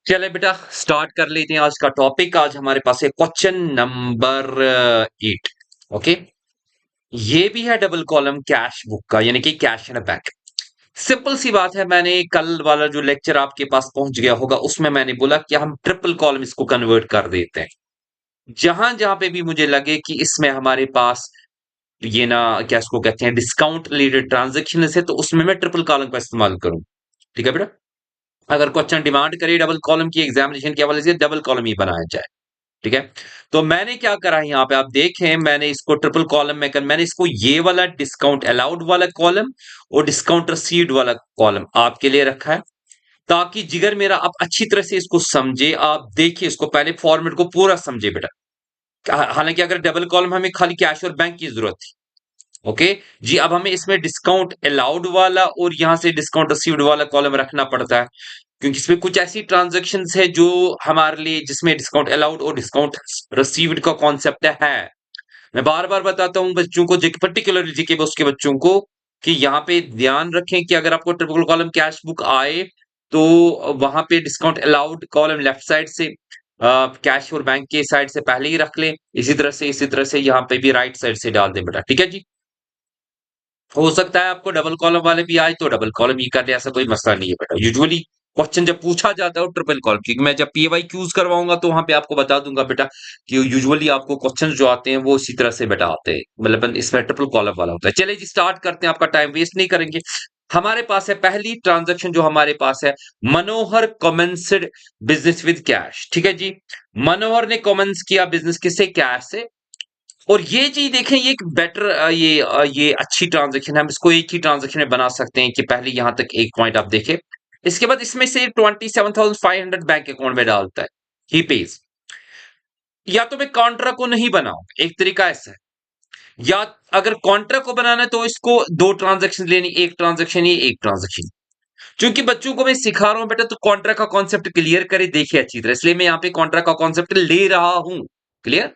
चले बेटा स्टार्ट कर लेते हैं आज का टॉपिक। आज हमारे पास है क्वेश्चन नंबर 8। ओके, ये भी है डबल कॉलम कैश बुक का, यानी कि कैश इन बैंक। सिंपल सी बात है, मैंने कल वाला जो लेक्चर आपके पास पहुंच गया होगा उसमें मैंने बोला कि हम ट्रिपल कॉलम इसको कन्वर्ट कर देते हैं। जहां जहां पे भी मुझे लगे कि इसमें हमारे पास ये ना क्या इसको कहते हैं डिस्काउंट रिलेटेड ट्रांजेक्शन है, तो उसमें मैं ट्रिपल कॉलम का इस्तेमाल करूं। ठीक है बेटा, अगर क्वेश्चन डिमांड करे डबल कॉलम की एग्जामिनेशन के हवाले से, डबल कॉलम ही बनाया जाए। ठीक है, तो मैंने क्या करा है यहाँ पे आप देखें, मैंने इसको ट्रिपल कॉलम में कर, मैंने इसको ये वाला डिस्काउंट अलाउड वाला कॉलम और डिस्काउंट रसीव्ड वाला कॉलम आपके लिए रखा है, ताकि जिगर मेरा आप अच्छी तरह से इसको समझे। आप देखिए इसको, पहले फॉर्मेट को पूरा समझे बेटा। हालांकि अगर डबल कॉलम हमें खाली कैश और बैंक की जरूरत थी। ओके जी, अब हमें इसमें डिस्काउंट अलाउड वाला और यहां से डिस्काउंट रिसीव्ड वाला कॉलम रखना पड़ता है, क्योंकि इसमें कुछ ऐसी ट्रांजेक्शंस है जो हमारे लिए जिसमें डिस्काउंट अलाउड और डिस्काउंट रिसीव्ड का कॉन्सेप्ट है। मैं बार बार बताता हूं बच्चों को, पर्टिकुलरली जीके बॉस के बच्चों को, कि यहाँ पे ध्यान रखें कि अगर आपको ट्रिपल कॉलम कैश बुक आए तो वहां पे discount allowed column left side से, कैश और बैंक के साइड से पहले ही रख लें। इसी तरह से यहाँ पे भी राइट साइड से डाल दें बेटा। ठीक है जी, हो सकता है आपको डबल कॉलम वाले भी आए तो डबल कॉलम ही कर ले, ऐसा कोई मसला नहीं है बेटा। यूजुअली क्वेश्चन जब पूछा जाता है ट्रिपल कॉलम, क्योंकि मैं जब पीवाई क्यूज करवाऊंगा तो वहां पे आपको बता दूंगा बेटा कि यूजुअली आपको क्वेश्चन जो आते हैं वो इसी तरह से बेटा आते हैं, मतलब इसमें ट्रिपल कॉलम वाला होता है। चलिए जी स्टार्ट करते हैं, आपका टाइम वेस्ट नहीं करेंगे। हमारे पास है पहली ट्रांजेक्शन जो हमारे पास है, मनोहर कमेंस्ड बिजनेस विद कैश। ठीक है जी, मनोहर ने कमेंस किया बिजनेस किससे, कैश से। और ये चीज देखें, ये एक बेटर ये अच्छी ट्रांजेक्शन है। हम इसको एक ही ट्रांजेक्शन में बना सकते हैं कि पहले यहां तक एक पॉइंट आप देखें, इसके बाद इसमें से 27,500 बैंक अकाउंट में डालता है, ही पेज। या तो मैं कॉन्ट्रा को नहीं बनाऊं, एक तरीका ऐसा है, या अगर कॉन्ट्रा को बनाना है तो इसको दो ट्रांजेक्शन लेनी, एक ट्रांजेक्शन ये एक ट्रांजेक्शन। क्योंकि बच्चों को मैं सिखा रहा हूं बेटा, तो कॉन्ट्रा का कॉन्सेप्ट क्लियर करे देखिए अच्छी तरह, इसलिए मैं यहाँ पे कॉन्ट्रा का कॉन्सेप्ट ले रहा हूं। क्लियर,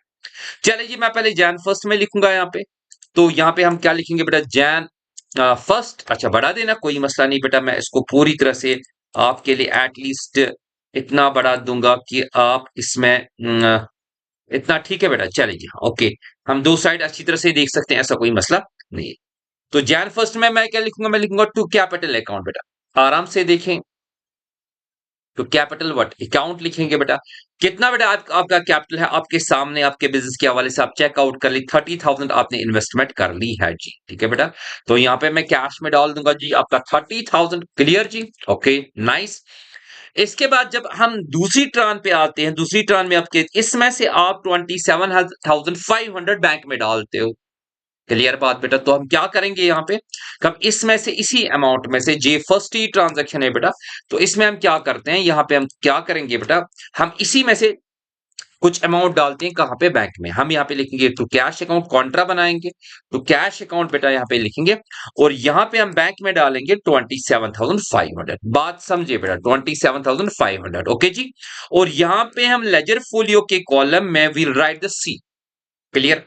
चलिए जी मैं पहले जैन फर्स्ट में लिखूंगा यहाँ पे। तो यहाँ पे हम क्या लिखेंगे बेटा, जैन फर्स्ट। अच्छा बढ़ा देना, कोई मसला नहीं बेटा, मैं इसको पूरी तरह से आपके लिए एटलीस्ट इतना बढ़ा दूंगा कि आप इसमें इतना ठीक है बेटा। चलिए जी हाँ, ओके, हम दो साइड अच्छी तरह से देख सकते हैं, ऐसा कोई मसला नहीं है। तो जैन फर्स्ट में मैं क्या लिखूंगा, मैं लिखूंगा टू कैपिटल अकाउंट बेटा, आराम से देखें। तो कैपिटल व्हाट अकाउंट लिखेंगे बेटा, कितना बेटा आपका कैपिटल है आपके सामने, आपके बिजनेस के हवाले से आप चेकआउट कर ली, 30,000 आपने इन्वेस्टमेंट कर ली है जी। ठीक है बेटा, तो यहाँ पे मैं कैश में डाल दूंगा जी आपका 30,000। क्लियर जी, ओके नाइस। इसके बाद जब हम दूसरी ट्रान पे आते हैं, दूसरी ट्रान में आपके इसमें से आप 27,500 बैंक में डालते हो। क्लियर बात बेटा, तो हम क्या करेंगे यहाँ पे, हम इसमें से इसी अमाउंट में से, जे फर्स्ट ही ट्रांजैक्शन है बेटा, तो इसमें हम क्या करते हैं, यहाँ पे हम क्या करेंगे बेटा, हम इसी में से कुछ अमाउंट डालते हैं कहां पे, बैंक में। हम यहाँ पे लिखेंगे टू कैश अकाउंट, कॉन्ट्रा बनाएंगे तो कैश अकाउंट बेटा यहाँ पे लिखेंगे, और यहाँ पे हम बैंक में डालेंगे 27,500। बात समझे बेटा, 27,500। ओके जी, और यहाँ पे हम लेजर फोलियो के कॉलम में will write the C. Clear,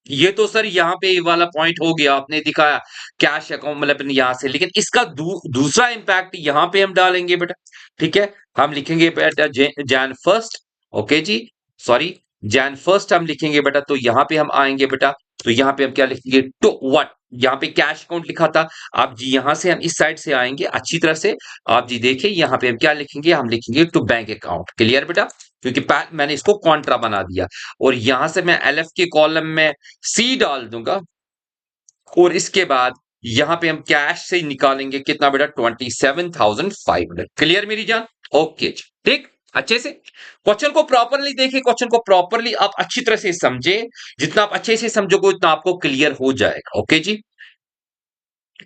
ये तो सर यहाँ पे ये वाला पॉइंट हो गया, आपने दिखाया कैश अकाउंट मतलब यहां से, लेकिन इसका दूसरा इंपैक्ट यहाँ पे हम डालेंगे बेटा। ठीक है, हम लिखेंगे बेटा जैन फर्स्ट। ओके जी, सॉरी, जैन फर्स्ट हम लिखेंगे बेटा, तो यहाँ पे हम आएंगे बेटा, तो यहाँ पे हम क्या लिखेंगे, टू व्हाट, यहाँ पे कैश अकाउंट लिखा था। आप जी यहाँ से हम इस साइड से आएंगे अच्छी तरह से, आप जी देखिए यहाँ पे हम क्या लिखेंगे, हम लिखेंगे टू बैंक अकाउंट। क्लियर बेटा, क्योंकि मैंने इसको कॉन्ट्रा बना दिया, और यहां से मैं एलएफ के कॉलम में सी डाल दूंगा, और इसके बाद यहां पे हम कैश से निकालेंगे कितना बेटा, 27,500। क्लियर मेरी जान, ओके जी ठीक। अच्छे से क्वेश्चन को प्रॉपरली देखिए, क्वेश्चन को प्रॉपरली आप अच्छी तरह से समझे, जितना आप अच्छे से समझोगे उतना आपको क्लियर हो जाएगा। ओके जी,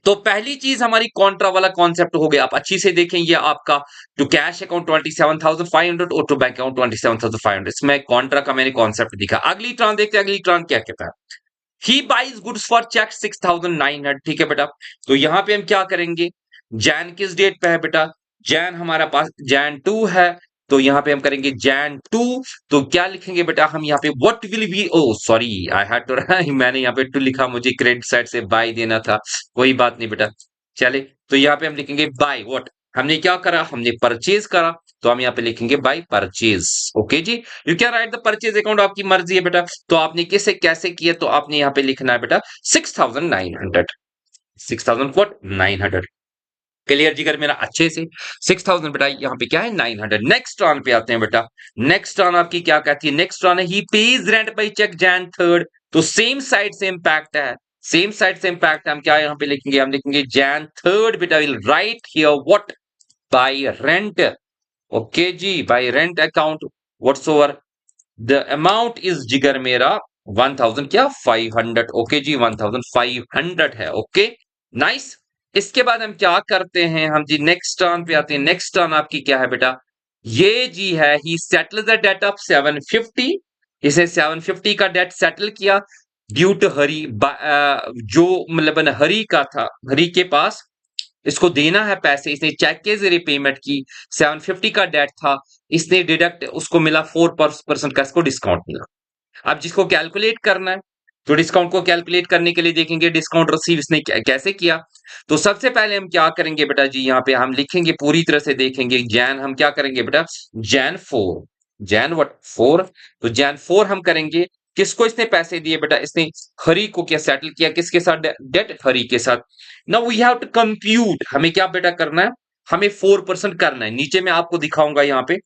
तो पहली चीज हमारी कॉन्ट्रा वाला कॉन्सेप्ट हो गया, आप अच्छी से देखें, ये आपका टू कैश अकाउंट 27,500 और टू बैंक अकाउंट 27,500, इसमें कॉन्ट्रा का मैंने कॉन्सेप्ट दिखा। अगली ट्रांस देखते हैं, अगली ट्रांस क्या कहता है, he buys goods for cheque 6,900। ठीक है बेटा, तो यहां पे हम क्या करेंगे, जैन किस डेट पे है बेटा, जैन हमारा पास जैन 2 है, तो यहां पे हम करेंगे जैन 2। तो क्या लिखेंगे बेटा, हम यहाँ पे what will be, oh sorry I had to मैंने यहाँ पे टू लिखा, मुझे क्रेडिट साइड से बाय देना था, कोई बात नहीं बेटा। चले, तो यहाँ पे हम लिखेंगे बाय व्हाट, हमने क्या करा, हमने परचेज करा, तो हम यहाँ पे लिखेंगे बाय परचेज। ओके जी, you can write the purchase account, आपकी मर्जी है बेटा। तो आपने किसे कैसे किया, तो आपने यहाँ पे लिखना है बेटा 6,900, 6,900। क्लियर जिगर मेरा अच्छे से। 6,000 बेटा यहाँ पे क्या है 900। नेक्स्ट ऑन पे आते हैं बेटा। नेक्स्ट ऑन आपकी क्या कहती है, नेक्स्ट ऑन है he paid rent by cheque Jan 3rd। तो सेम साइड से इंपैक्ट है, सेम साइड से इंपैक्ट है। हम क्या यहाँ पे लिखेंगे, हम लिखेंगे जैन 3rd बेटा, will write here what, by rent. Okay जी, by rent account whatsoever the amount is जिगर मेरा 1000 क्या 500। ओके जी 1500 है। Okay nice. इसके बाद हम क्या करते हैं, हम जी नेक्स्ट टर्न पे आते हैं। नेक्स्ट टर्न आपकी क्या है बेटा, ये जी है ही सेटल द डेट ऑफ 750। इसे 750 का डेट सेटल किया ड्यू टू हरी, जो मतलब हरी का था, हरी के पास इसको देना है पैसे, इसने चेक के जरिए पेमेंट की, 750 का डेट था, इसने डिडक्ट उसको मिला 4% का इसको डिस्काउंट मिला। अब जिसको कैलकुलेट करना है, तो डिस्काउंट को कैलकुलेट करने के लिए देखेंगे डिस्काउंट रिसीव इसने कैसे किया। तो सबसे पहले हम क्या करेंगे बेटा जी, यहाँ पे हम लिखेंगे पूरी तरह से देखेंगे जैन, हम क्या करेंगे बेटा जैन 4, जैन व्हाट 4। तो जैन 4 हम करेंगे, किसको इसने पैसे दिए बेटा, इसने हरी को क्या सेटल किया, किसके साथ, डेट हरी के साथ। Now we have to compute, हमें क्या बेटा करना है, हमें 4% करना है। नीचे मैं आपको दिखाऊंगा यहाँ पे,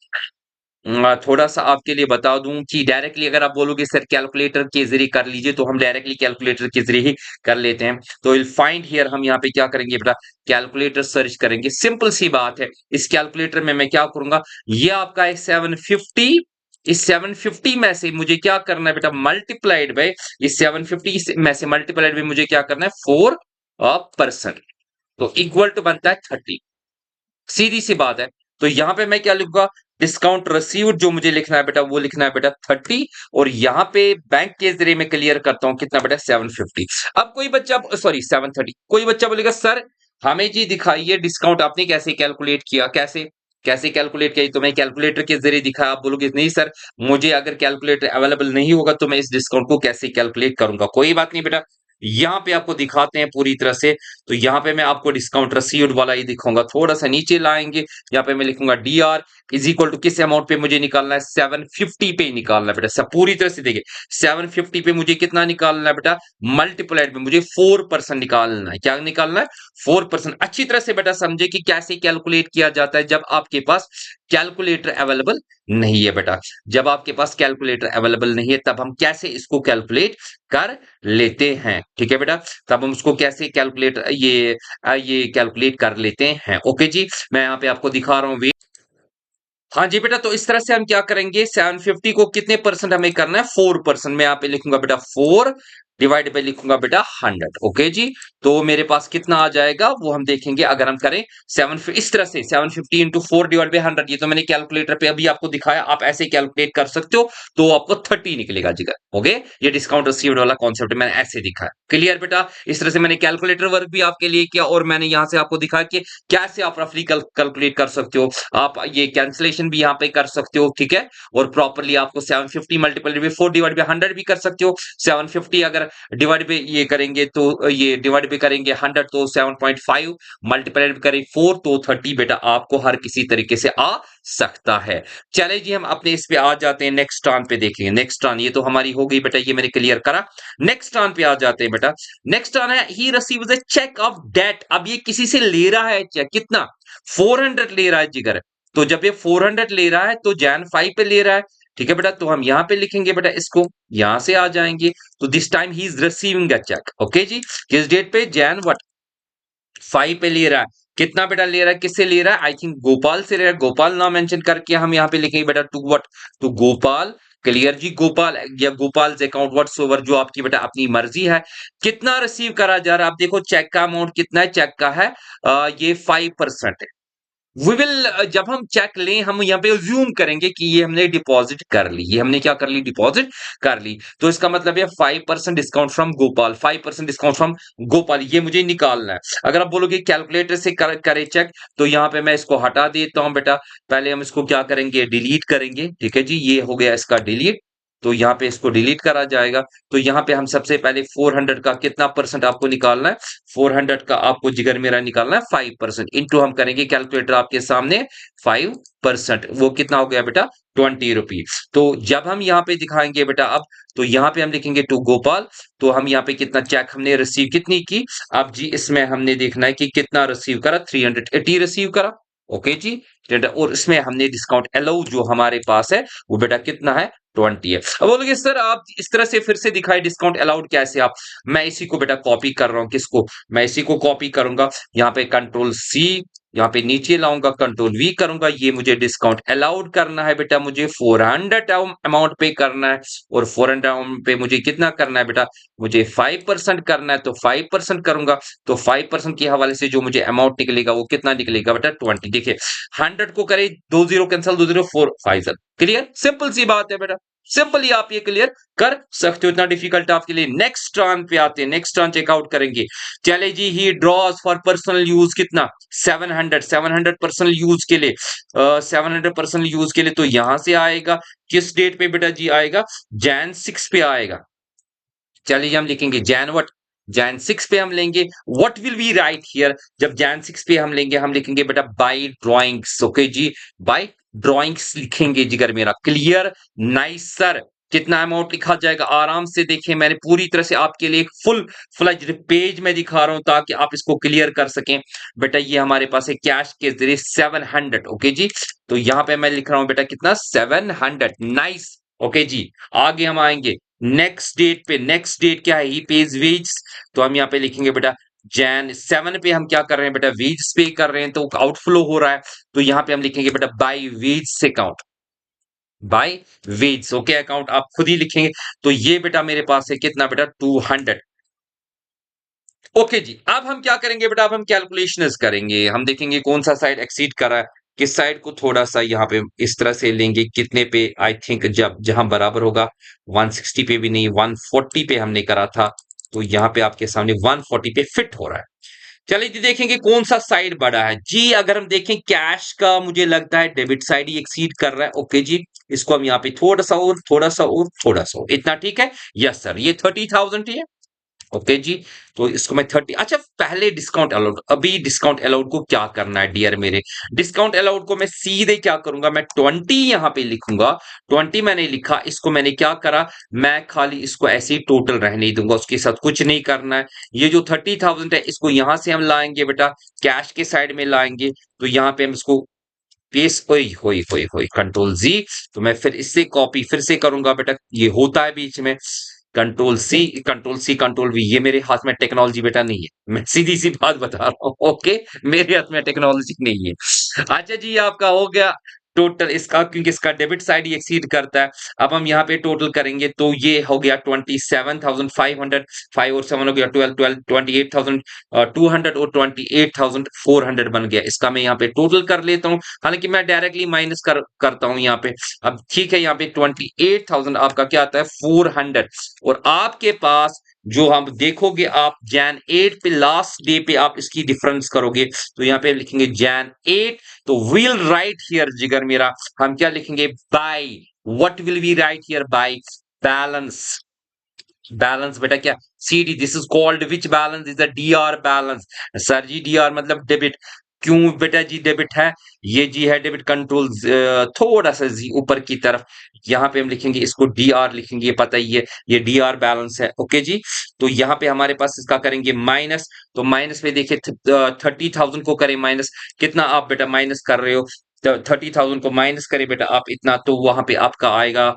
थोड़ा सा आपके लिए बता दूं कि डायरेक्टली अगर आप बोलोगे सर कैलकुलेटर के जरिए कर लीजिए, तो हम डायरेक्टली कैलकुलेटर के जरिए ही कर लेते हैं। तो विल फाइंड हियर, हम यहाँ पे क्या करेंगे बेटा कैलकुलेटर सर्च करेंगे। सिंपल सी बात है, इस कैलकुलेटर में मैं क्या करूंगा, ये आपका है 750, इस 750 में से मुझे क्या करना है बेटा मल्टीप्लाइड बाय, इस 750 में से मल्टीप्लाइड बाय मुझे क्या करना है 4%, तो इक्वल टू बनता है 30। सीधी सी बात है। तो यहां पे मैं क्या लिखूंगा, डिस्काउंट रिसीव्ड जो मुझे लिखना है बेटा, वो लिखना है बेटा 30, और यहां पे बैंक के जरिए मैं क्लियर करता हूं कितना बेटा 750। अब कोई बच्चा, सॉरी 730, कोई बच्चा बोलेगा सर हमें जी दिखाइए डिस्काउंट आपने कैसे कैलकुलेट किया, कैसे कैसे कैलकुलेट किया, तो मैं कैलकुलेटर के जरिए दिखाया। आप बोलोगे नहीं सर मुझे अगर कैलकुलेटर अवेलेबल नहीं होगा तो मैं इस डिस्काउंट को कैसे कैलकुलेट करूंगा। कोई बात नहीं बेटा, यहां पे आपको दिखाते हैं पूरी तरह से। तो यहां पे मैं आपको डिस्काउंट रिसीव्ड वाला ही दिखाऊंगा, थोड़ा सा नीचे लाएंगे, यहाँ पे मैं लिखूंगा D R is equal to किस अमाउंट पे मुझे निकालना है, 750 पे निकालना है बेटा। सब पूरी तरह से देखिए 750 पे मुझे कितना निकालना है बेटा, मल्टीप्लाइड में मुझे 4% निकालना है। क्या निकालना है 4%। अच्छी तरह से बेटा समझे कि कैसे कैलकुलेट किया जाता है जब आपके पास कैलकुलेटर अवेलेबल नहीं है बेटा। जब आपके पास कैलकुलेटर अवेलेबल नहीं है तब हम कैसे इसको कैलकुलेट कर लेते हैं, ठीक है बेटा। तब हम उसको कैसे कैलकुलेट ये कैलकुलेट कर लेते हैं। ओके जी, मैं यहाँ पे आपको दिखा रहा हूँ। हाँ जी बेटा, तो इस तरह से हम क्या करेंगे 750 को कितने परसेंट हमें करना है 4%। मैं यहाँ पे लिखूंगा बेटा 4 डिवाइड बाई लिखूंगा बेटा 100। ओके जी, तो मेरे पास कितना आ जाएगा वो हम देखेंगे। अगर हम करें 7, इस तरह से 750 इंटू 4 डिवाइड बाई 100, ये तो मैंने कैलकुलेटर पे अभी आपको दिखाया, आप ऐसे कैलकुलेट कर सकते हो, तो आपको 30 निकलेगा जिगर। ओके, ये डिस्काउंट रिसीव्ड वाला कॉन्सेप्ट मैंने ऐसे दिखाया। क्लियर बेटा, इस तरह से मैंने कैलकुलेटर वर्क भी आपके लिए किया, और मैंने यहां से आपको दिखाया कि कैसे आप रफली कैलकुलेट कर सकते हो। आप ये कैंसिलेशन भी यहाँ पे कर सकते हो, ठीक है। और प्रॉपरली आपको 750 मल्टीपल बाई 4 डिवाइड बाई 100 भी कर सकते हो। 750 अगर डिवाइड बाई ये करेंगे तो ये डिवाइड बाई करेंगे 100 तो 7.5, मल्टीप्लाइड करें 4 तो 30 बेटा आपको हर किसी तरीके से आ सकता है। चले जी, हम अपने इस पे आ जाते हैं, नेक्स्ट टर्न पे देखेंगे। नेक्स्ट टर्न ये तो हमारी हो गई बेटा, ये मैंने क्लियर करा। नेक्स्ट टर्न पे आ जाते हैं बेटा। नेक्स्ट टर्न है he receives a cheque of date. अब ये किसी से ले रहा है चेक, कितना 400 ले रहा है जिगर। तो जब ये 400 ले रहा है तो जैन 5 पे ले रहा है, ठीक है बेटा। तो हम यहां पे लिखेंगे बेटा, इसको यहां से आ जाएंगे। तो this time he is receiving a cheque. Okay जी, किस डेट पे जैन व्हाट 5 पे ले रहा है। कितना बेटा ले रहा है, किससे ले रहा है, आई थिंक गोपाल से ले रहा है। गोपाल नाम मेंशन करके हम यहाँ पे लिखेंगे बेटा to what, to Gopal. Clear जी, गोपाल या गोपाल अकाउंट व्हाट्स ओवर, जो आपकी बेटा अपनी मर्जी है। कितना रिसीव करा जा रहा है, आप देखो चेक का अमाउंट कितना है, चेक का है ये 5% है। वी विल, जब हम चेक लें हम यहाँ पे अज्यूम करेंगे कि ये हमने डिपॉजिट कर ली, ये हमने क्या कर ली डिपॉजिट कर ली। तो इसका मतलब है 5% discount from Gopal, 5% discount from Gopal, ये मुझे निकालना है। अगर आप बोलोगे कैलकुलेटर से करे चेक, तो यहाँ पे मैं इसको हटा देता हूं बेटा। पहले हम इसको क्या करेंगे डिलीट करेंगे, ठीक है जी, ये हो गया इसका डिलीट। तो यहाँ पे इसको डिलीट करा जाएगा। तो यहाँ पे हम सबसे पहले 400 का कितना परसेंट आपको निकालना है, 400 का आपको जिगर मेरा निकालना है 5%, इंटू हम करेंगे कैलकुलेटर आपके सामने 5%, वो कितना हो गया बेटा 20 रुपीज। तो जब हम यहाँ पे दिखाएंगे बेटा अब, तो यहाँ पे हम लिखेंगे टू गोपाल, तो हम यहाँ पे कितना चेक हमने रिसीव कितनी की, अब जी इसमें हमने देखना है कि कितना रिसीव करा, 380 रिसीव करा। ओके जी, और इसमें हमने डिस्काउंट अलाउ जो हमारे पास है वो बेटा कितना है 20 है। अब बोलोगे सर आप इस तरह से फिर से दिखाए डिस्काउंट अलाउड कैसे आप, मैं इसी को बेटा कॉपी कर रहा हूं, किसको, मैं इसी को कॉपी करूंगा, यहाँ पे कंट्रोल सी, यहाँ पे नीचे लाऊंगा कंट्रोल वी करूंगा, ये मुझे डिस्काउंट अलाउड करना है बेटा, मुझे 400 अमाउंट पे करना है, और 400 अमाउंट पे मुझे कितना करना है बेटा, मुझे 5% करना है, तो 5% करूंगा, तो 5% के हवाले से जो मुझे अमाउंट निकलेगा वो कितना निकलेगा बेटा 20। देखिए 100 को करे 20 कैंसिल, 204 5, क्लियर, सिंपल सी बात है बेटा, सिंपली आप ये क्लियर कर सकते हो, इतना डिफिकल्ट आपके लिए। नेक्स्ट टर्न पे आते हैं, नेक्स्ट टर्न चेकआउट करेंगे। चले जी, he draws for personal use कितना 700 पर्सनल यूज के लिए, 700 पर्सनल यूज के लिए, तो यहां से आएगा किस डेट पे बेटा जी आएगा, जैन 6 पे आएगा। चलिए हम लिखेंगे जैन व्हाट, जैन 6 पे हम लेंगे, what will we write here, जब जैन 6 पे हम लेंगे, हम लिखेंगे बेटा बाय ड्राइंग्स। ओके जी, बाय ड्राइंग्स लिखेंगे जिगर मेरा, क्लियर, नाइस सर। कितना अमाउंट लिखा जाएगा, आराम से देखिए, मैंने पूरी तरह से आपके लिए एक फुल फ्लेज्ड पेज में दिखा रहा हूं ताकि आप इसको क्लियर कर सकें। बेटा ये हमारे पास है कैश के जरिए 700। ओके जी, तो यहां पे मैं लिख रहा हूं बेटा कितना 700, नाइस। ओके जी, आगे हम आएंगे नेक्स्ट डेट पे, नेक्स्ट डेट क्या है, ही पेज वेज, तो हम यहाँ पे लिखेंगे बेटा जैन 7 पे हम क्या कर रहे हैं बेटा, वेज पे कर रहे हैं, तो आउटफ्लो हो रहा है, तो यहाँ पे हम लिखेंगे बेटा by wages account, by wages. Okay, account आप खुद ही लिखेंगे, तो ये बेटा मेरे पास है कितना बेटा 200। ओके जी, अब हम क्या करेंगे बेटा, अब हम कैलकुलेशन करेंगे, हम देखेंगे कौन सा साइड एक्सीड कर रहा है, किस साइड को थोड़ा सा यहाँ पे इस तरह से लेंगे, कितने पे, आई थिंक जब जहां बराबर होगा 160 पे भी नहीं, 140 पे हमने करा था, तो यहाँ पे आपके सामने 140 पे फिट हो रहा है। चलिए जी देखेंगे कौन सा साइड बड़ा है जी, अगर हम देखें कैश का मुझे लगता है डेबिट साइड ही एक्सीड कर रहा है। ओके जी, इसको हम यहाँ पे थोड़ा सा और थोड़ा सा और थोड़ा सा और, इतना ठीक है, यस सर, ये 30,000 ही है। ओके जी, तो इसको मैं 30, अच्छा पहले डिस्काउंट अलाउड, अभी डिस्काउंट अलाउड को क्या करना है डियर मेरे, डिस्काउंट अलाउड को मैं सीधे क्या करूंगा, मैं 20 यहां पे लिखूंगा, 20 मैंने लिखा, इसको मैंने क्या करा, मैं खाली इसको ऐसे ही टोटल रहने दूंगा, उसके साथ कुछ नहीं करना है। ये जो 30,000 है इसको यहां से हम लाएंगे बेटा, कैश के साइड में लाएंगे, तो यहां पे हम इसको पेस्ट, ओई होई होई होई कंट्रोल जी, तो मैं फिर इससे कॉपी फिर से करूंगा बेटा, ये होता है बीच में, control C control C control V, ये मेरे हाथ में टेक्नोलॉजी बेटा नहीं है, मैं सीधी सी बात बता रहा हूँ। ओके, मेरे हाथ में टेक्नोलॉजी नहीं है। अच्छा जी, आपका हो गया टोटल इसका, क्योंकि इसका डेबिट साइड ही एक्सीड करता है। अब हम यहाँ पे टोटल करेंगे, तो ये हो गया 27,500, 5 और 7 हो गया 12, 28,200 और 28,400 बन गया, इसका मैं यहाँ पे टोटल कर लेता हूँ, हालांकि मैं डायरेक्टली माइनस करता हूँ यहाँ पे। अब ठीक है, यहाँ पे 28,000 आपका क्या आता है 400, और आपके पास जो हम देखोगे आप जैन 8 पे लास्ट डे पे आप इसकी डिफरेंस करोगे, तो यहाँ पे लिखेंगे जैन 8, तो विल राइट हियर जिगर मेरा, हम क्या लिखेंगे by, what will we write here by, balance, balance बेटा क्या, CD, this is called which balance, is the DR balance. Sir जी डीआर मतलब डेबिट, क्यों बेटा जी डेबिट है, ये जी है डेबिट, कंट्रोल थोड़ा सा जी ऊपर की तरफ, यहाँ पे हम लिखेंगे इसको डीआर लिखेंगे, ये पता ही है ये डीआर बैलेंस है। ओके जी, तो यहाँ पे हमारे पास इसका करेंगे माइनस, तो माइनस में देखिए 30,000 को करें माइनस, कितना आप बेटा माइनस कर रहे हो, 30,000 को माइनस करें बेटा आप इतना, तो वहां पे आपका आएगा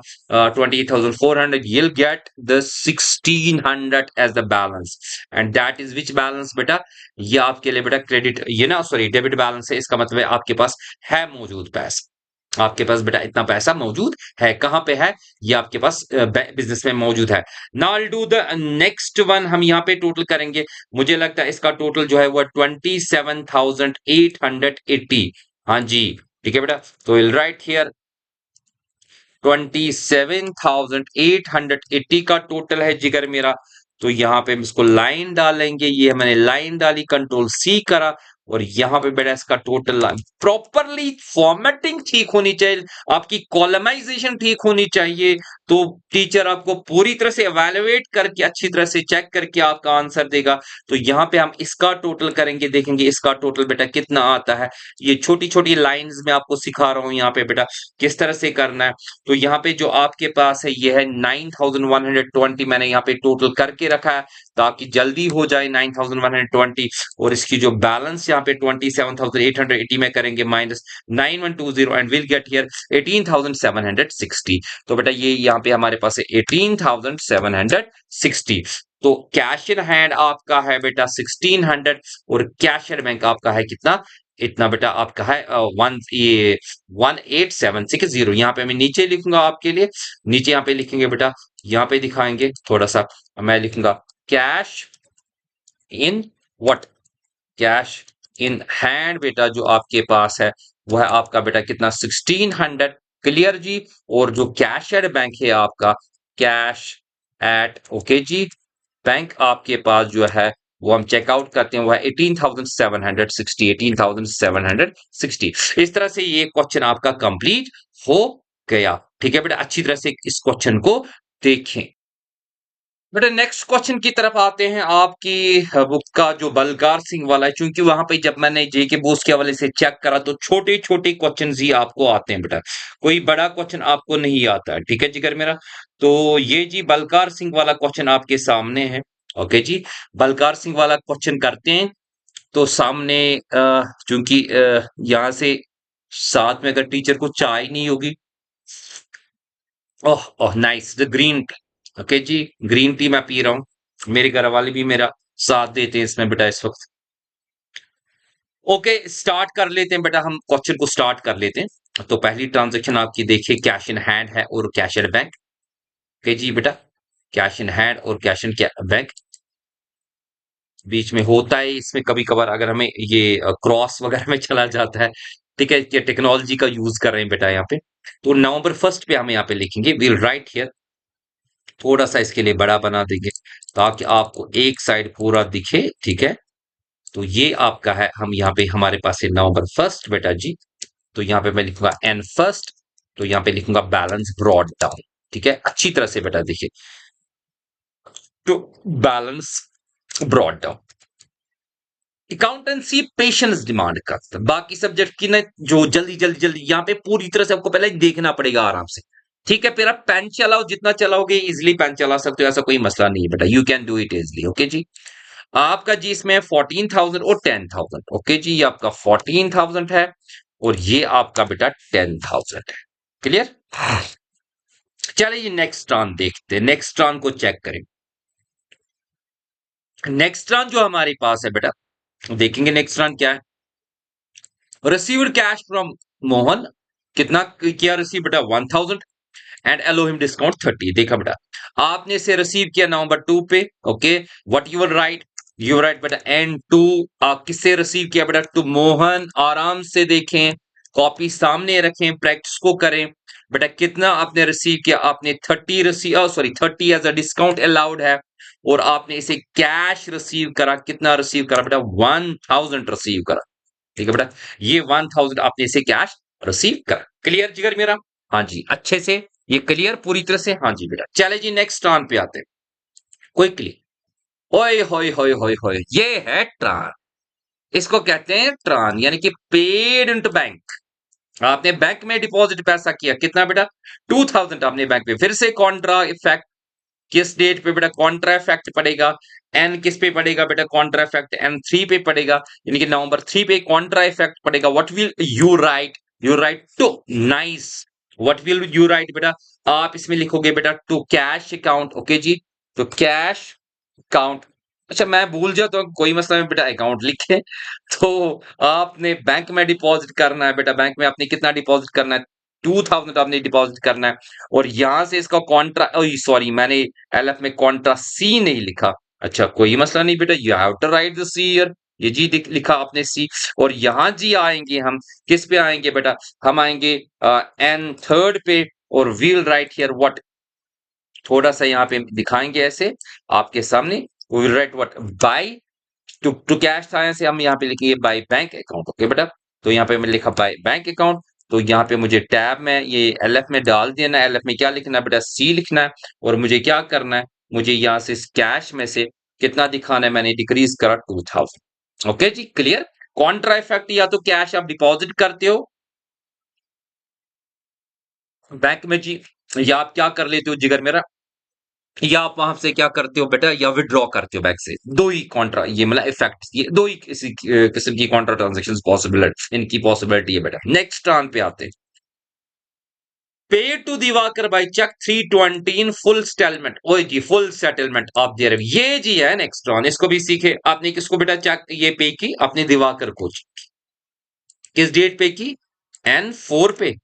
28,400, you'll get the 1,600 as the balance, and that is which balance बेटा, ये आपके लिए बेटा क्रेडिट, ये ना सॉरी डेबिट बैलेंस है, इसका मतलब है आपके पास है मौजूद पैसा, आपके पास बेटा इतना पैसा मौजूद है, कहां पे है, ये आपके पास बिजनेस में मौजूद है। Now will do the next one, हम यहाँ पे टोटल करेंगे, मुझे लगता है इसका टोटल जो है वो 27,880, हाँ जी ठीक है बेटा, तो विल राइट हियर 27,880 का टोटल है जिगर मेरा, तो यहाँ पे हम इसको लाइन डालेंगे, ये मैंने लाइन डाली, कंट्रोल सी करा, और यहाँ पे बेटा इसका टोटल प्रॉपरली फॉर्मेटिंग ठीक होनी चाहिए, आपकी कॉलमाइजेशन ठीक होनी चाहिए, तो टीचर आपको पूरी तरह से एवेलुएट करके अच्छी तरह से चेक करके आपका आंसर देगा। तो यहाँ पे हम इसका टोटल करेंगे, देखेंगे इसका टोटल बेटा कितना आता है। ये छोटी छोटी लाइंस में आपको सिखा रहा हूँ यहाँ पे बेटा किस तरह से करना है। तो यहाँ पे जो आपके पास है ये है 9120, मैंने यहाँ पे टोटल करके रखा है ताकि जल्दी हो जाए 9120। और इसकी जो बैलेंस यहाँ पे 27,880 में करेंगे minus 9120 and will get here 18,760। तो बेटा ये यहाँ पे हमारे पास है 18,760। तो कैश इन हैंड आपका है बेटा 1600 और कैश एट बैंक आपका है कितना, इतना बेटा आपका है 18,760। यहाँ पे मैं नीचे लिखूंगा आपके लिए, नीचे यहाँ पे लिखेंगे बेटा, यहाँ पे दिखाएंगे थोड़ा सा, मैं लिखूंगा cash in what, cash in hand बेटा जो आपके पास है वह है आपका बेटा कितना 1600। क्लियर जी। और जो कैश एट बैंक है आपका, कैश एट ओके जी बैंक आपके पास जो है वो हम चेकआउट करते हैं वह 18,760, 18,760। इस तरह से ये क्वेश्चन आपका कंप्लीट हो गया। ठीक है बेटा, अच्छी तरह से इस क्वेश्चन को देखें। बेटा नेक्स्ट क्वेश्चन की तरफ आते हैं। आपकी बुक का जो बलकार सिंह वाला है, क्योंकि वहां पे जब मैंने जेके बोस के हवाले से चेक करा तो छोटे छोटे क्वेश्चन ही आपको आते हैं बेटा, कोई बड़ा क्वेश्चन आपको नहीं आता है। ठीक है जिगर मेरा। तो ये जी बलकार सिंह वाला क्वेश्चन आपके सामने है। ओके जी, बलकार सिंह वाला क्वेश्चन करते हैं। तो सामने चूंकि यहाँ से साथ में अगर टीचर को चाय नहीं होगी, oh oh nice, the green tea. Okay जी, ग्रीन टी मैं पी रहा हूँ, मेरे घर वाले भी मेरा साथ देते हैं इसमें बेटा इस वक्त। ओके स्टार्ट कर लेते हैं बेटा, हम क्वेश्चन को स्टार्ट कर लेते हैं। तो पहली ट्रांजेक्शन आपकी देखिए कैश इन हैंड है और कैश इन बैंक। ओके जी बेटा, कैश इन हैंड और कैश इन बैंक बीच में होता है, इसमें कभी कभार अगर हमें ये क्रॉस वगैरह में चला जाता है। ठीक है, ये टेक्नोलॉजी का यूज कर रहे हैं बेटा यहाँ पे। तो नवंबर 1 पे हम यहाँ पे लिखेंगे, विल राइट हियर, थोड़ा सा इसके लिए बड़ा बना देंगे ताकि आपको एक साइड पूरा दिखे। ठीक है, तो ये आपका है, हम यहाँ पे हमारे पास है नवंबर 1 बेटा जी। तो यहाँ पे मैं लिखूंगा एन फर्स्ट, तो यहाँ पे लिखूंगा बैलेंस ब्रॉड डाउन। ठीक है, अच्छी तरह से बेटा देखिए, तो balance brought down. Accountancy patience demand करता है, बाकी सब्जेक्ट की ना जो जल्दी जल्दी जल्दी, यहाँ पे पूरी तरह से आपको पहले देखना पड़ेगा आराम से। ठीक है, फिर आप पेन चलाओ, जितना चलाओगे इजिली पेन चला सकते हो, ऐसा कोई मसला नहीं है बेटा, you can do it easily. Okay जी, आपका जी इसमें 14,000 और 10,000। ओके जी, ये आपका 14,000 है और ये आपका बेटा 10,000 है। क्लियर। चलिए नेक्स्ट टर्न देखते हैं, नेक्स्ट टर्न को चेक करें। नेक्स्ट टर्न जो हमारे पास है बेटा, देखेंगे नेक्स्ट टर्न क्या है। रिसीव्ड कैश फ्रॉम मोहन, कितना किया रिसीव बेटा 1,000 एंड अलो हिम डिस्काउंट 30। देखा बेटा, आपने इसे रिसीव किया नवंबर 2 पे। Okay, what you will write, you write बेटा एंड टू, आप किससे रिसीव किया बेटा, टू मोहन। आराम से देखें, कॉपी सामने रखें, प्रैक्टिस को करें बेटा। कितना आपने रिसीव किया, आपने 30 receive, sorry 30 as a discount allowed है और आपने इसे कैश रिसीव करा। कितना रिसीव करा बेटा, 1,000 रिसीव करा। ठीक है बेटा, ये 1,000 आपने इसे कैश रिसीव करा। क्लियर जिगर मेरा। हाँ जी, अच्छे से ये क्लियर पूरी तरह से। हाँ जी बेटा, चले जी नेक्स्ट टर्न पे आते हैं क्विकली। ओए होए होए होए होए, ये है ट्रान, इसको कहते हैं ट्रान, यानी कि पेड इनटू बैंक। आपने बैंक में डिपॉजिट पैसा किया, कितना बेटा 2,000 आपने बैंक में। फिर से कॉन्ट्रा इफेक्ट, किस डेट पे बेटा कॉन्ट्रा इफेक्ट पड़ेगा, एन किस पे पड़ेगा बेटा, कॉन्ट्रा इफेक्ट N3 पे पड़ेगा, यानी कि नवंबर 3 पे कॉन्ट्रा इफेक्ट पड़ेगा। What will you write, you write to, nice, what will you write बेटा, आप इसमें लिखोगे बेटा टू कैश अकाउंट। ओके जी, तो कैश अकाउंट, अच्छा मैं भूल जाता हूँ, कोई मसला नहीं बेटा, अकाउंट लिखे। तो आपने बैंक में डिपॉजिट करना है बेटा, बैंक में आपने कितना डिपॉजिट करना है, 2,000 आपने डिपॉजिट करना है। और यहां से इसका कॉन्ट्रा, सॉरी मैंने एलएफ में कॉन्ट्रा सी नहीं लिखा। अच्छा कोई मसला नहीं बेटा, you have to write the C here, ये जी लिखा आपने सी। और यहां जी आएंगे हम, किस पे आएंगे बेटा, हम आएंगे एन थर्ड पे और वील राइट हियर व्हाट, थोड़ा सा यहाँ पे दिखाएंगे ऐसे आपके सामने, we will write what, by to cash था, ऐसे हम यहाँ पे लिखेंगे बाय बैंक अकाउंट। ओके बेटा, तो यहाँ पे मैंने लिखा बाय बैंक अकाउंट। तो यहाँ पे मुझे टैब में ये एलएफ में डाल देना है। एलएफ में क्या लिखना है बेटा, सी लिखना है। और मुझे क्या करना है, मुझे यहाँ से कैश में से कितना दिखाना है, मैंने डिक्रीज करा 2000। ओके जी, क्लियर। कॉन्ट्रा इफेक्ट, या तो कैश आप डिपॉजिट करते हो बैंक में जी, या आप क्या कर लेते हो जिगर मेरा, या आप वहां से क्या करते हो बेटा, या विड्रॉ करते हो बैंक से। दो ही कॉन्ट्रा, ये मतलब इफेक्ट, ये दो ही किसी किस्म की कॉन्ट्रा ट्रांजेक्शन पॉसिबल है, इनकी पॉसिबिलिटी है बेटा। नेक्स्ट टर्न पे आते हैं। Pay to Diwakar by cheque 320 in full settlement. ओए जी, फुल सेटलमेंट आप दे रहे हो, ये जी है नेक्स्ट टर्न। इसको भी सीखे आपने। किसको बेटा चेक ये पे की, अपने दिवाकर को। किस डेट पे की, N4 पे।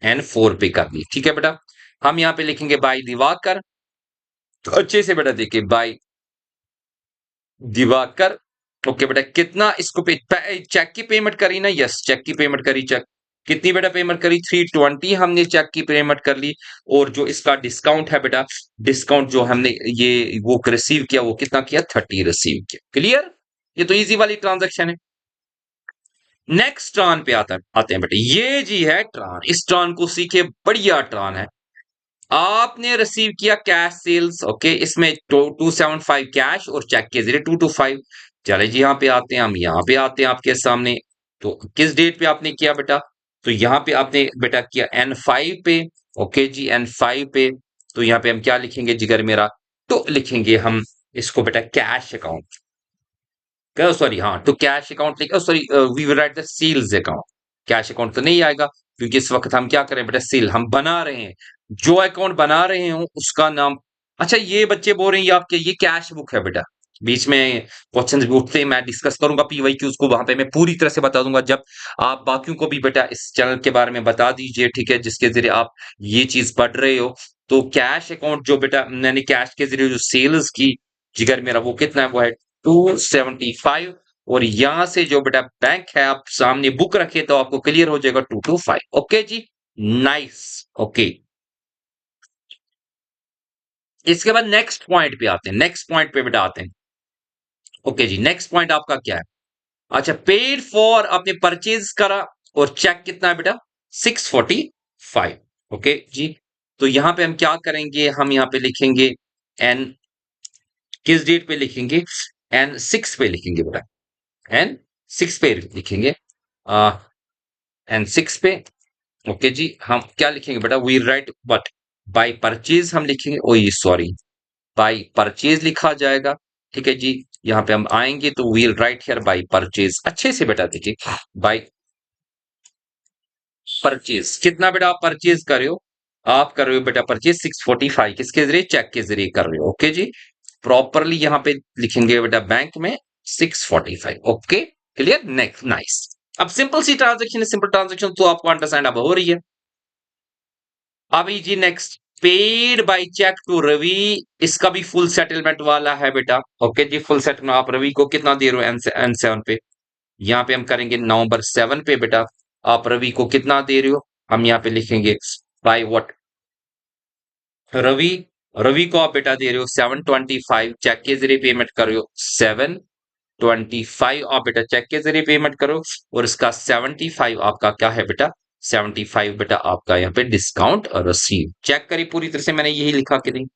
N4 पे कर दी, ठीक है बेटा। हम यहाँ पे लिखेंगे बाय दिवाकर। तो अच्छे से बेटा देखिए, बाय दिवाकर। ओके बेटा, कितना इसको चेक की पेमेंट करी ना, यस चेक की पेमेंट करी। चेक कितनी बेटा पेमेंट करी, 320 हमने चेक की पेमेंट कर ली। और जो इसका डिस्काउंट है बेटा, डिस्काउंट जो हमने ये वो रिसीव किया, वो कितना किया, 30 रिसीव किया। क्लियर, ये तो इजी वाली ट्रांजेक्शन है। नेक्स्ट ट्रान पे आते हैं बेटा, ये जी है ट्रान। इस ट्रान को सीखे, बढ़िया ट्रान है। आपने रिसीव किया कैश सेल्स, ओके, इसमें 275 कैश और चेक के जरिए 225। चले जी, यहाँ पे आते हैं, हम यहाँ पे आते हैं आपके सामने। तो किस डेट पे आपने किया बेटा, तो यहाँ पे आपने बेटा किया N5 पे। ओके जी, N5 पे। तो यहाँ पे हम क्या लिखेंगे जिगर मेरा, तो लिखेंगे हम इसको बेटा कैश अकाउंट। सॉरी, हाँ, तो कैश अकाउंट लिखा, sorry, we will write the sales account. Cash account तो नहीं आएगा, क्योंकि इस वक्त हम क्या करें बेटा, सेल हम बना रहे हैं। जो अकाउंट बना रहे हो उसका नाम। अच्छा, ये बच्चे बोल रहे हैं ये आपके ये कैश बुक है बेटा। बीच में क्वेश्चंस भी उठते हैं, मैं डिस्कस करूंगा पीवाईक्यूज को, वहां पे मैं पूरी तरह से बता दूंगा। जब आप बाकियों को भी बेटा इस चैनल के बारे में बता दीजिए, ठीक है, जिसके जरिए आप ये चीज पढ़ रहे हो। तो कैश अकाउंट जो बेटा मैंने कैश के जरिए जो सेल्स की जिगर मेरा, वो कितना है, वो है 275। और यहां से जो बेटा बैंक है, आप सामने बुक रखे तो आपको क्लियर हो जाएगा 225। ओके जी, नाइस। ओके, इसके बाद नेक्स्ट पॉइंट पे आते हैं। नेक्स्ट पॉइंट पे बेटा आते हैं। ओके जी, नेक्स्ट पॉइंट आपका क्या है। अच्छा, पेड फॉर आपने परचेज करा, और चेक कितना है बेटा, 645। ओके जी, तो यहां पे हम क्या करेंगे, हम यहां पे लिखेंगे एन, किस डेट पे लिखेंगे, N6 पे लिखेंगे बेटा। N6 पे लिखेंगे, N6 पे। ओके जी, हम क्या लिखेंगे बेटा, we write but by purchase हम लिखेंगे। ओ ये सॉरी, बाय परचेज लिखा जाएगा, ठीक है जी। यहाँ पे हम आएंगे तो we'll write here by purchase. अच्छे से बेटा देखिए, बाय परचेज कितना बेटा आप परचेज कर रहे हो, आप कर रहे हो बेटा परचेज 645, किसके जरिए, चेक के जरिए कर रहे हो। ओके जी, प्रॉपरली यहाँ पे लिखेंगे बेटा बैंक में 645। Okay, clear, next, nice. अब सिंपल सी ट्रांजेक्शन है, सिंपल ट्रांजेक्शन तो आपको अंडरस्टैंड अब हो रही है। अभी जी next, paid by cheque to Ravi. इसका भी फुल सेटलमेंट वाला है बेटा। ओके जी, फुल सेटलमेंट। आप रवि को कितना दे रहे हो, N7 पे। यहाँ पे हम करेंगे नवंबर 7 पे बेटा, आप रवि को कितना दे रहे हो, हम यहाँ पे लिखेंगे बाय व्हाट, रवि। रवि को आप बेटा दे रहे हो 725, चेक के जरिए पेमेंट कर रहे हो 725, आप बेटा चेक के जरिए पेमेंट करो। और इसका 75 आपका क्या है बेटा, 75 बेटा आपका यहाँ पे डिस्काउंट रिसीव। चेक करिए पूरी तरह से, मैंने यही लिखा कि नहीं।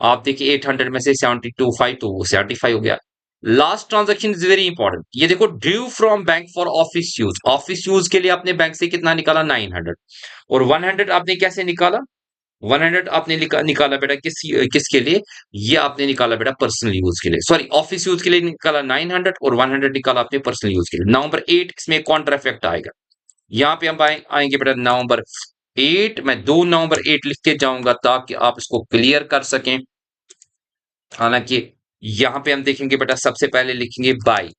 आप देखिए 800 में से 725 तो 75 हो गया। Last transaction is very important, ये देखो, due from bank for office use. Office use के लिए आपने बैंक से कितना निकाला, 900। और 100 आपने कैसे निकाला, 100 आपने निकाला बेटा किसके लिए, ये आपने निकाला बेटा पर्सनल यूज के लिए, सॉरी ऑफिस यूज के लिए निकाला 900, और 100 निकाला आपने पर्सनल यूज के लिए। नवंबर 8 इसमें कॉन्ट्रा इफेक्ट आएगा। यहाँ पे हम आएंगे बेटा नवंबर 8, मैं 2 नवंबर 8 लिख के जाऊंगा ताकि आप इसको क्लियर कर सकें। हालांकि यहाँ पे हम देखेंगे बेटा, सबसे पहले लिखेंगे बाय,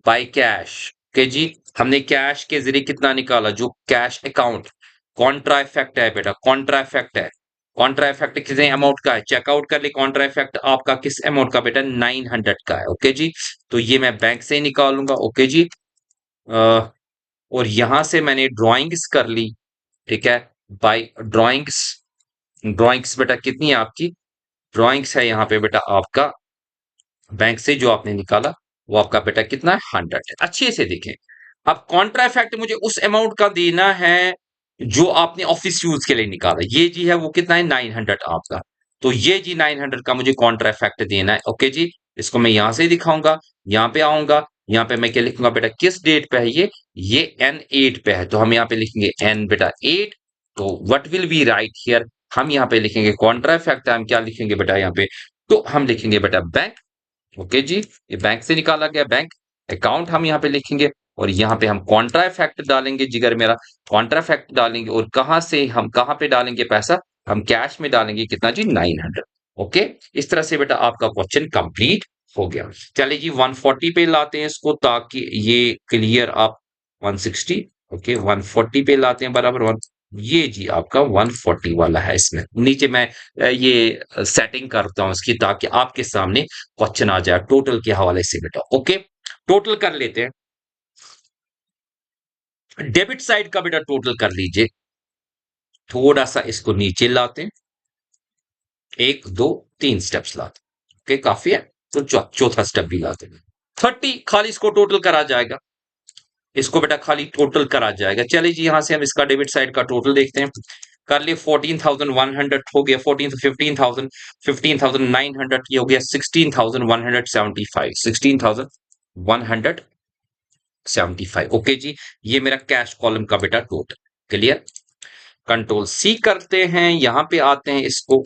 बाय कैश। ओके जी, हमने कैश के जरिए कितना निकाला, जो कैश अकाउंट, कॉन्ट्रा इफेक्ट है बेटा, कॉन्ट्रा इफेक्ट है। कॉन्ट्रा इफेक्ट कितने अमाउंट का है, चेकआउट कर ले। कॉन्ट्रा इफेक्ट आपका किस अमाउंट का बेटा, 900 का है। ओके जी, तो ये मैं बैंक से ही निकालूंगा। ओके जी, और यहां से मैंने ड्राइंग्स कर ली, ठीक है, बाय ड्राइंग्स। ड्राइंग्स बेटा कितनी है आपकी, ड्राइंग्स है यहाँ पे बेटा आपका, बैंक से जो आपने निकाला वो आपका बेटा कितना है, 100 है। अच्छे से देखें, अब कॉन्ट्रा इफेक्ट मुझे उस अमाउंट का देना है जो आपने ऑफिस यूज के लिए निकाला, ये जी है वो कितना है 900 आपका। तो ये जी 900 का मुझे कॉन्ट्रा इफेक्ट देना है। ओके जी, इसको मैं यहां से ही दिखाऊंगा, यहाँ पे आऊंगा, यहाँ पे मैं क्या लिखूंगा बेटा, किस डेट पे है ये N8 पे है, तो हम यहाँ पे लिखेंगे N बेटा 8। तो what will B right here, हम यहाँ पे लिखेंगे कॉन्ट्रा इफेक्ट, हम क्या लिखेंगे बेटा यहाँ पे, तो हम लिखेंगे बेटा बैंक। ओके जी, ये बैंक से निकाला गया बैंक अकाउंट हम यहाँ पे लिखेंगे, और यहाँ पे हम कॉन्ट्रा इफेक्ट डालेंगे जिगर मेरा, कॉन्ट्रा इफेक्ट डालेंगे, और कहां से हम कहां पे डालेंगे पैसा, हम कैश में डालेंगे, कितना जी 900। ओके, इस तरह से बेटा आपका क्वेश्चन कंप्लीट हो गया। चलिए जी 140 पे लाते हैं इसको, ताकि ये क्लियर आप 160, ओके 140 पे लाते हैं बराबर वन, ये जी आपका 140 वाला है। इसमें नीचे मैं ये सेटिंग करता हूं इसकी, ताकि आपके सामने क्वेश्चन आ जाए टोटल के हवाले से बेटा। ओके, टोटल कर लेते हैं, डेबिट साइड का बेटा टोटल कर लीजिए। थोड़ा सा इसको नीचे लाते हैं, एक दो तीन स्टेप्स लाते हैं। ओके काफी है, तो चौथा स्टेप भी लाते हैं। 30 खाली इसको टोटल करा जाएगा, इसको बेटा खाली टोटल करा जाएगा। चलिए जी यहां से हम इसका डेबिट साइड का टोटल देखते हैं। कर लिए 14,100 हो गया, 14 15,000, 15,900 ये हो गया 16,175, 16,175। ओके जी, ये मेरा कैश कॉलम का बेटा टोटल क्लियर। कंट्रोल सी करते हैं, यहां पे आते हैं इसको,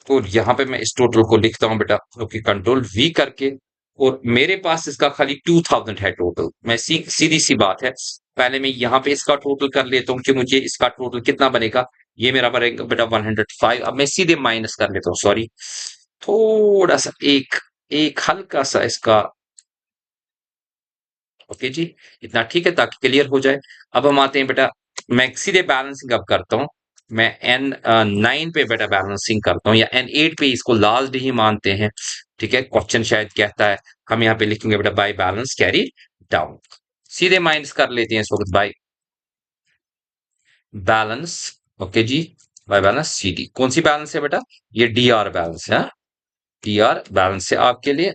और यहां पे मैं इस टोटल को लिखता हूं बेटा, क्योंकि कंट्रोल वी करके, और मेरे पास इसका खाली 2000 है टोटल। मैं सीधी सी बात है, पहले मैं यहां पे इसका टोटल कर लेता हूं कि मुझे इसका टोटल कितना बनेगा, ये मेरा बनेगा बेटा 105। अब मैं सीधे माइनस कर लेता हूँ, सॉरी, थोड़ा सा एक एक हल्का सा इसका, ओके जी, इतना ठीक है ताकि क्लियर हो जाए। अब हम आते हैं बेटा, मैं सीधे बैलेंसिंग अब करता हूं, मैं N9 पे बेटा बैलेंसिंग करता हूं, या N8 पे, इसको लास्ट ही मानते हैं। ठीक है, क्वेश्चन शायद कहता है, हम यहाँ पे लिखेंगे बेटा बाय बैलेंस कैरी डाउन। सीधे माइनस कर लेते हैं इस वक्त बाय बैलेंस। ओके जी, बाय बैलेंस CD, कौन सी बैलेंस है बेटा, ये DR बैलेंस है, DR बैलेंस है आपके लिए।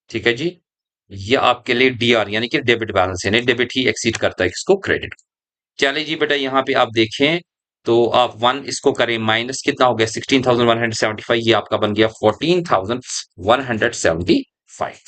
ठीक है जी, ये आपके लिए DR यानी कि डेबिट बैलेंस है, नहीं डेबिट ही एक्सीड करता है इसको क्रेडिट। चलिए जी बेटा यहाँ पे आप देखें, तो आप वन इसको करें माइनस, कितना हो गया 16,175, ये आपका बन गया 14,175।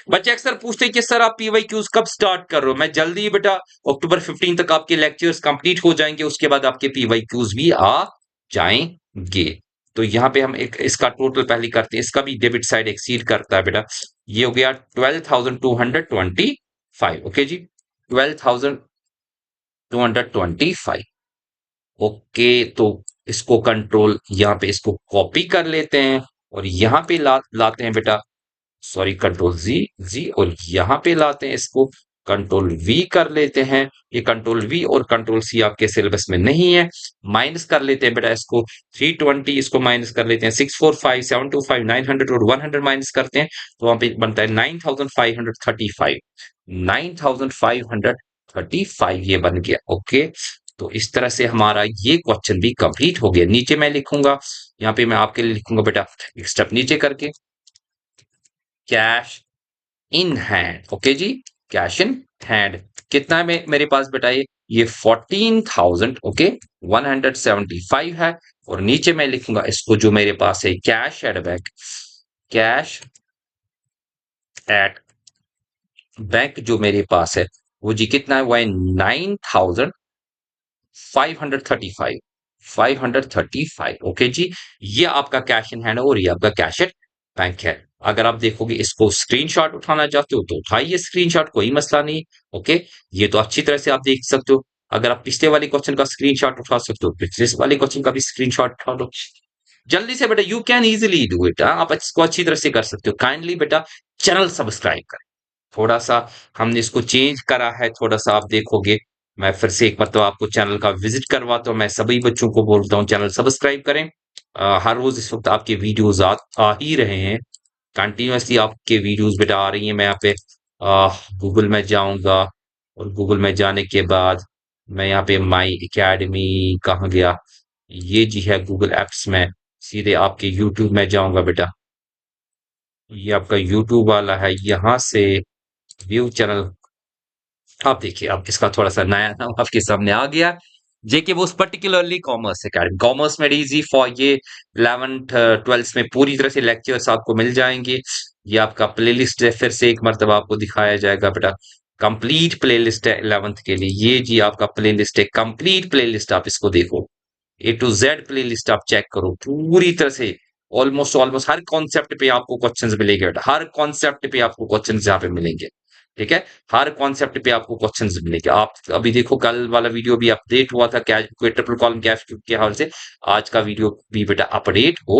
बच्चे अक्सर पूछते हैं कि सर आप PYQs कब स्टार्ट कर रहे हो, मैं जल्दी ही बेटा अक्टूबर 15 तक आपके लेक्चर्स कंप्लीट हो जाएंगे, उसके बाद आपके PYQs भी आ जाएंगे। तो यहाँ पे हम एक इसका टोटल पहले करते हैं, इसका भी डेबिट साइड एक्सीड करता है बेटा, ये हो गया 12,225। ओके जी, 12,225। ओके, तो इसको कंट्रोल यहाँ पे इसको कॉपी कर लेते हैं, और यहाँ पे लाते हैं बेटा, सॉरी कंट्रोल जी जी, और यहाँ पे लाते हैं इसको, कंट्रोल वी कर लेते हैं। ये कंट्रोल वी और कंट्रोल सी आपके सिलेबस में नहीं है, माइनस कर लेते हैं बेटा इसको, 320 इसको माइनस कर लेते हैं, 645 725 900 और 100 माइनस करते हैं, तो वहां पे बनता है 9,535, 9,535 ये बन गया। ओके, तो इस तरह से हमारा ये क्वेश्चन भी कंप्लीट हो गया। नीचे मैं लिखूंगा, यहाँ पे मैं आपके लिए लिखूंगा बेटा एक स्टेप नीचे करके, कैश इन हैंड। ओके जी, कैश इन हैंड कितना है मेरे पास बेटा, ये 14,000 ओके 175 है, और नीचे मैं लिखूंगा इसको जो मेरे पास है cash at bank, cash at bank जो मेरे पास है वो जी कितना है, वो है 9,535, 535। ओके जी, ये आपका कैश इन हैंड है, और ये आपका कैश एट बैंक है। अगर आप देखोगे इसको स्क्रीनशॉट उठाना चाहते हो तो उठाइए स्क्रीनशॉट, कोई मसला नहीं। ओके, ये तो अच्छी तरह से आप देख सकते हो। अगर आप पिछले वाले क्वेश्चन का स्क्रीनशॉट उठा सकते हो, पिछले वाले क्वेश्चन का भी स्क्रीनशॉट उठा लो जल्दी से बेटा, you can easily do it. आप इसको अच्छी तरह से कर सकते हो। काइंडली बेटा चैनल सब्सक्राइब करें, थोड़ा सा हमने इसको चेंज करा है, थोड़ा सा आप देखोगे। मैं फिर से एक मतलब आपको चैनल का विजिट करवाता हूँ, मैं सभी बच्चों को बोलता हूँ चैनल सब्सक्राइब करें। हर रोज इस वक्त आपके वीडियोस आ ही रहे हैं, कंटिन्यूअसली आपके वीडियोस बेटा आ रही हैं। मैं यहाँ पे गूगल में जाऊंगा, और गूगल में जाने के बाद मैं यहाँ पे माई एकेडमी कहाँ गया, ये जी है गूगल एप्स में, सीधे आपके यूट्यूब में जाऊंगा बेटा, ये आपका यूट्यूब वाला है, यहाँ से व्यू चैनल आप देखिए, अब इसका थोड़ा-सा नया नाम आपके सामने आ गया। जेके वो पर्टिकुलरली कॉमर्स अकेडमी। कॉमर्स में इज़ी फॉर ये 11th 12th में पूरी तरह से लेक्चर्स आपको मिल जाएँगे। ये आपका प्लेलिस्ट है, फिर से एक मर्तबा आपको दिखाया जाएगा बेटा। कंप्लीट प्लेलिस्ट है 11th के लिए। ये जी आपका प्लेलिस्ट है, कंप्लीट प्लेलिस्ट आप इसको देखो। ए टू जेड प्लेलिस्ट आप चेक करो पूरी तरह से। ऑलमोस्ट ऑलमोस्ट हर कॉन्सेप्ट पे आपको क्वेश्चंस मिलेंगे बेटा, हर कॉन्सेप्ट पे आपको क्वेश्चंस यहाँ पे मिलेंगे। ठीक है, हर कॉन्सेप्ट पे आपको क्वेश्चंस मिलेंगे। आप अभी देखो, कल वाला वीडियो भी अपडेट हुआ था कैश ट्रिपल कॉलम कैश के हवाले से। आज का वीडियो भी बेटा अपडेट हो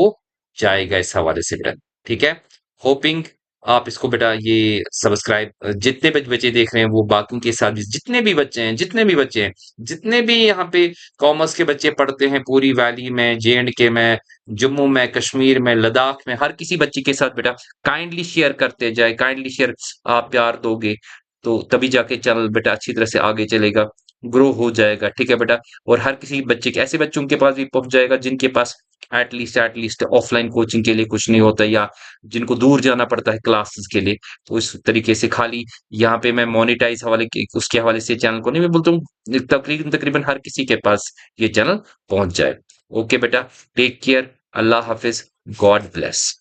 जाएगा इस हवाले से बेटा। ठीक है, होपिंग आप इसको बेटा ये सब्सक्राइब, जितने भी बच्चे देख रहे हैं वो बाकी के साथ भी, जितने भी बच्चे हैं जितने भी यहाँ पे कॉमर्स के बच्चे पढ़ते हैं पूरी वैली में, जे&के में, जम्मू में, कश्मीर में, लद्दाख में, हर किसी बच्चे के साथ बेटा काइंडली शेयर करते जाए। काइंडली शेयर आप प्यार दोगे तो तभी जाके चैनल बेटा अच्छी तरह से आगे चलेगा, ग्रो हो जाएगा। ठीक है बेटा, और हर किसी बच्चे के, ऐसे बच्चों के पास भी पहुंच जाएगा जिनके पास एटलीस्ट ऑफलाइन कोचिंग के लिए कुछ नहीं होता, या जिनको दूर जाना पड़ता है क्लासेस के लिए। तो इस तरीके से खाली यहाँ पे मैं मोनेटाइज हवाले के उसके हवाले से चैनल को नहीं, मैं बोलता हूँ तकरीबन तकरीबन हर किसी के पास ये चैनल पहुंच जाए। ओके बेटा, टेक केयर, अल्लाह हाफिज, गॉड ब्लेस।